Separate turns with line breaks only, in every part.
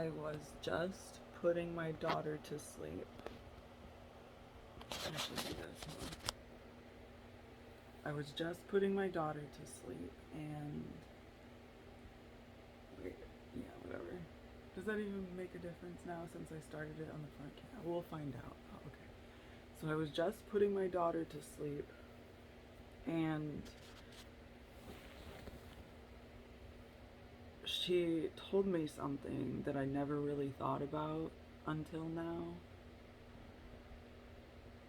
I was just putting my daughter to sleep. I should do this. I was just putting my daughter to sleep, and wait, yeah, whatever. Does that even make a difference now since I started it on the front camera? We'll find out. Oh, okay. So I was just putting my daughter to sleep, and she told me something that I never really thought about until now,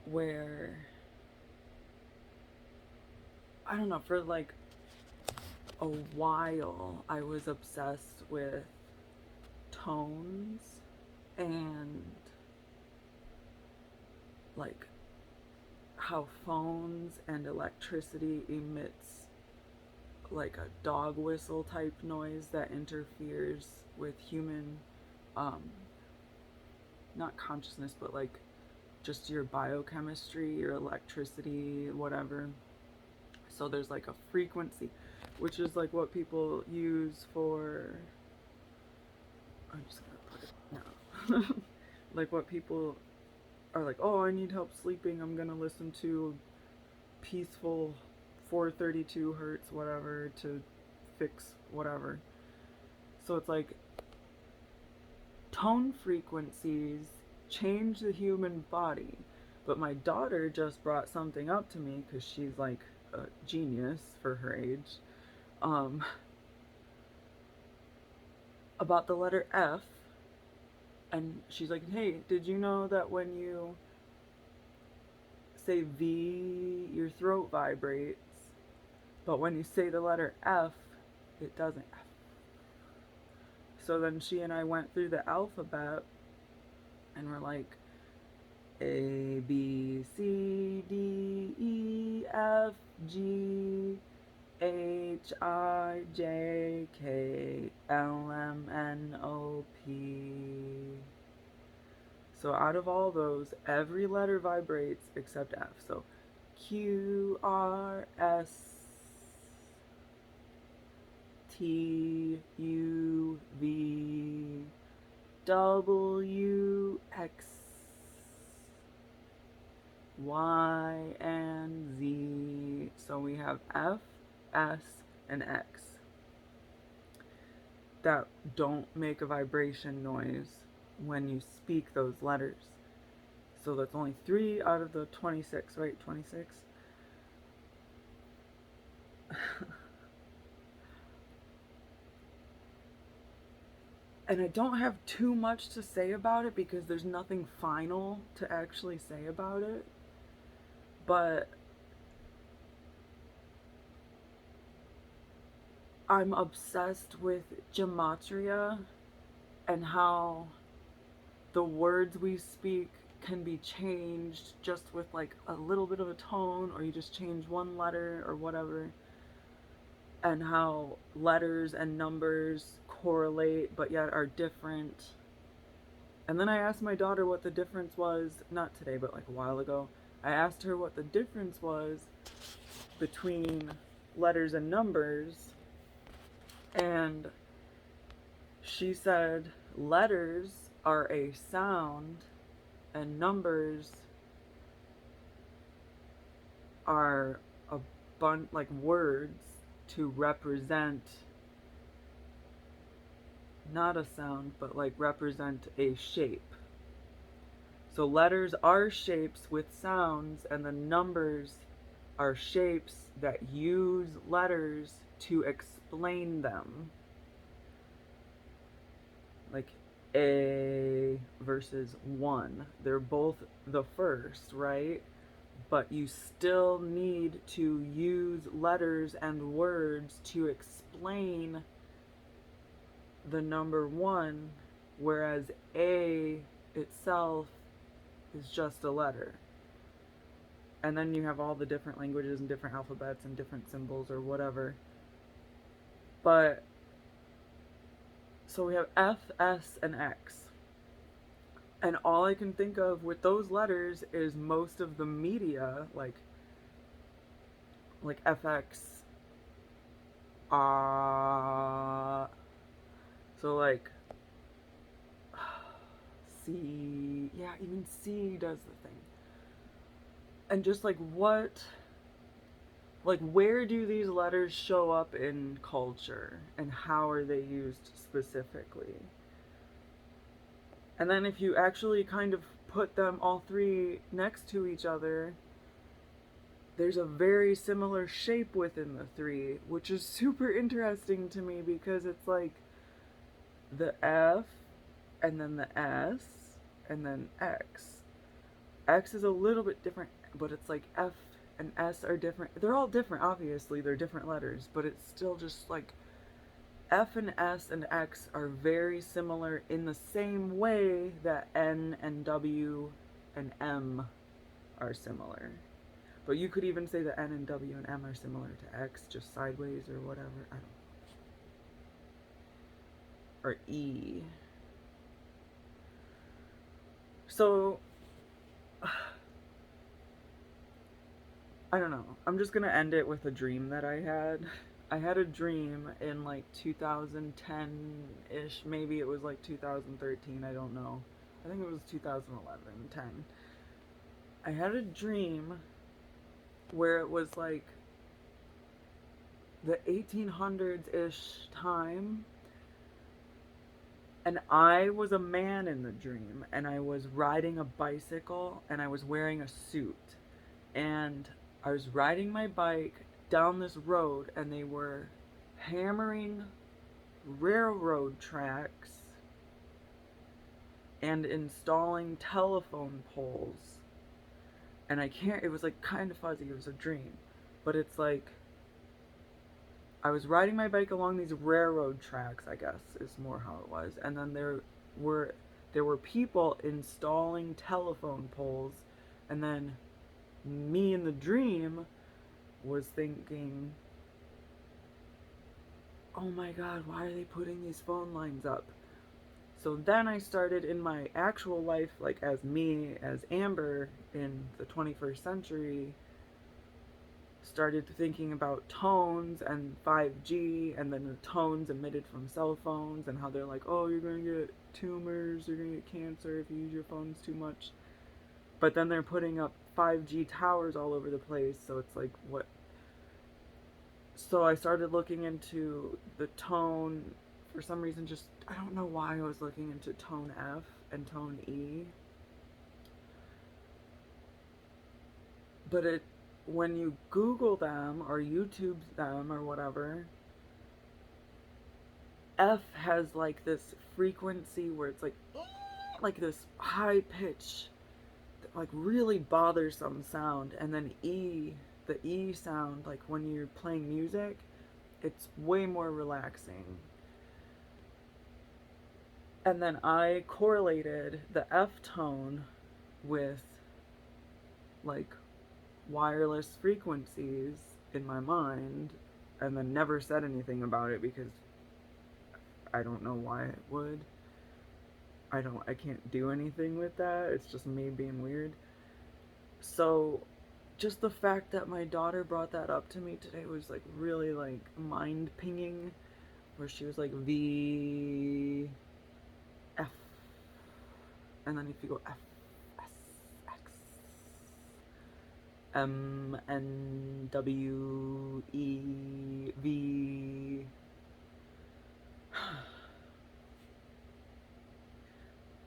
where, I don't know, for like a while I was obsessed with tones and like how phones and electricity emits like a dog whistle type noise that interferes with human um not consciousness, but like just your biochemistry, your electricity, whatever. So there's like a frequency, which is like what people use for, I'm just gonna put it, no. Like what people are like, oh, I need help sleeping, I'm gonna listen to peaceful 432 hertz whatever to fix whatever. So it's like tone frequencies change the human body. But my daughter just brought something up to me because she's like a genius for her age, um, about the letter F. And she's like, hey, did you know that when you say V, your throat vibrates, but when you say the letter F, it doesn't. So then she and I went through the alphabet and we're like, A, B, C, D, E, F, G, H, I, J, K, L, M, N, O, P. So out of all those, every letter vibrates except F. So Q, R, S, T, U, V, W, X, Y, and Z. So we have F, S, and X that don't make a vibration noise when you speak those letters. So that's only 3 out of the 26, right? 26? And I don't have too much to say about it because there's nothing final to actually say about it. But I'm obsessed with Gematria and how the words we speak can be changed just with like a little bit of a tone, or you just change one letter or whatever, and how letters and numbers correlate but yet are different. And then I asked my daughter what the difference was, not today, but like a while ago. I asked her what the difference was between letters and numbers, and she said letters are a sound and numbers are a bunch like words to represent not a sound, but like represent a shape. So letters are shapes with sounds, and the numbers are shapes that use letters to explain them. Like A versus 1. They're both the first, right? But you still need to use letters and words to explain the number 1, whereas A itself is just a letter. And then you have all the different languages and different alphabets and different symbols or whatever. But so we have F, S, and X. And all I can think of with those letters is most of the media, like FX, so like C. Yeah, even C does the thing. And just like what, like where do these letters show up in culture and how are they used specifically? And then if you actually kind of put them all three next to each other, there's a very similar shape within the three, which is super interesting to me because it's like the F and then the S and then X. X is a little bit different, but it's like F and S are different. They're all different, obviously, they're different letters, but it's still just like F and S and X are very similar in the same way that N and W and M are similar. But you could even say that N and W and M are similar to X, just sideways or whatever. I don't know. Or E. So, I don't know. I'm just gonna end it with a dream that I had. I had a dream in like 2010 ish. Maybe it was like 2013. I don't know. I think it was 2011, 10. I had a dream where it was like the 1800s ish time, and I was a man in the dream, and I was riding a bicycle, and I was wearing a suit, and I was riding my bike down this road, and they were hammering railroad tracks and installing telephone poles. And I can't, it was like kind of fuzzy, it was a dream, but it's like I was riding my bike along these railroad tracks, I guess is more how it was. And then were there were people installing telephone poles, and then me in the dream was thinking, "Oh my god, why are they putting these phone lines up?" So then I started in my actual life, like as me, as Amber in the 21st century, started thinking about tones and 5G and then the tones emitted from cell phones and how they're like, oh, you're going to get tumors, you're going to get cancer if you use your phones too much. But then they're putting up 5G towers all over the place, so it's like, what? So I started looking into the tone. For some reason, just, I don't know why I was looking into tone F and tone E. But when you Google them or YouTube them or whatever, F has like this frequency where it's like this high pitch, like really bothersome sound, and then E, the E sound, like when you're playing music, it's way more relaxing. And then I correlated the F tone with like wireless frequencies in my mind, and then never said anything about it because I don't know why it would. I can't do anything with that. It's just me being weird. So just the fact that my daughter brought that up to me today was like really like mind pinging, where she was like V F, and then if you go F S X M N W E V.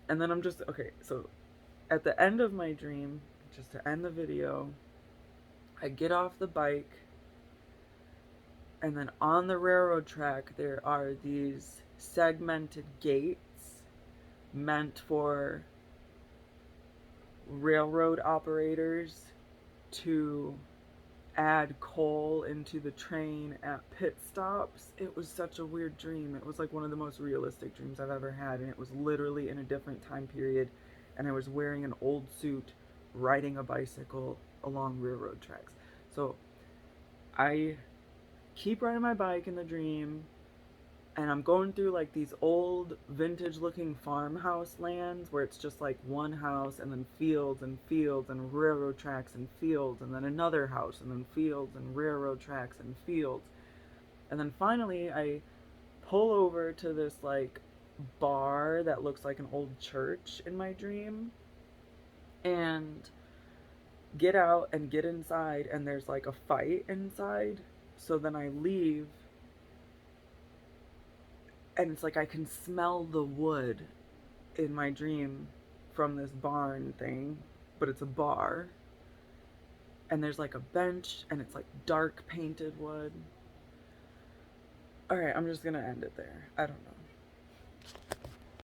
And then I'm just okay, so at the end of my dream, just to end the video, I get off the bike, and then on the railroad track there are these segmented gates meant for railroad operators to add coal into the train at pit stops. It was such a weird dream. It was like one of the most realistic dreams I've ever had, and it was literally in a different time period, and I was wearing an old suit riding a bicycle along railroad tracks. So I keep riding my bike in the dream, and I'm going through like these old vintage looking farmhouse lands where it's just like one house and then fields and fields and railroad tracks and fields and then another house and then fields and railroad tracks and fields. And then finally I pull over to this like bar that looks like an old church in my dream, and get out and get inside, and there's like a fight inside. So then I leave, and it's like I can smell the wood in my dream from this barn thing, but it's a bar. And there's like a bench, and it's like dark painted wood. All right, I'm just gonna end it there. I don't know.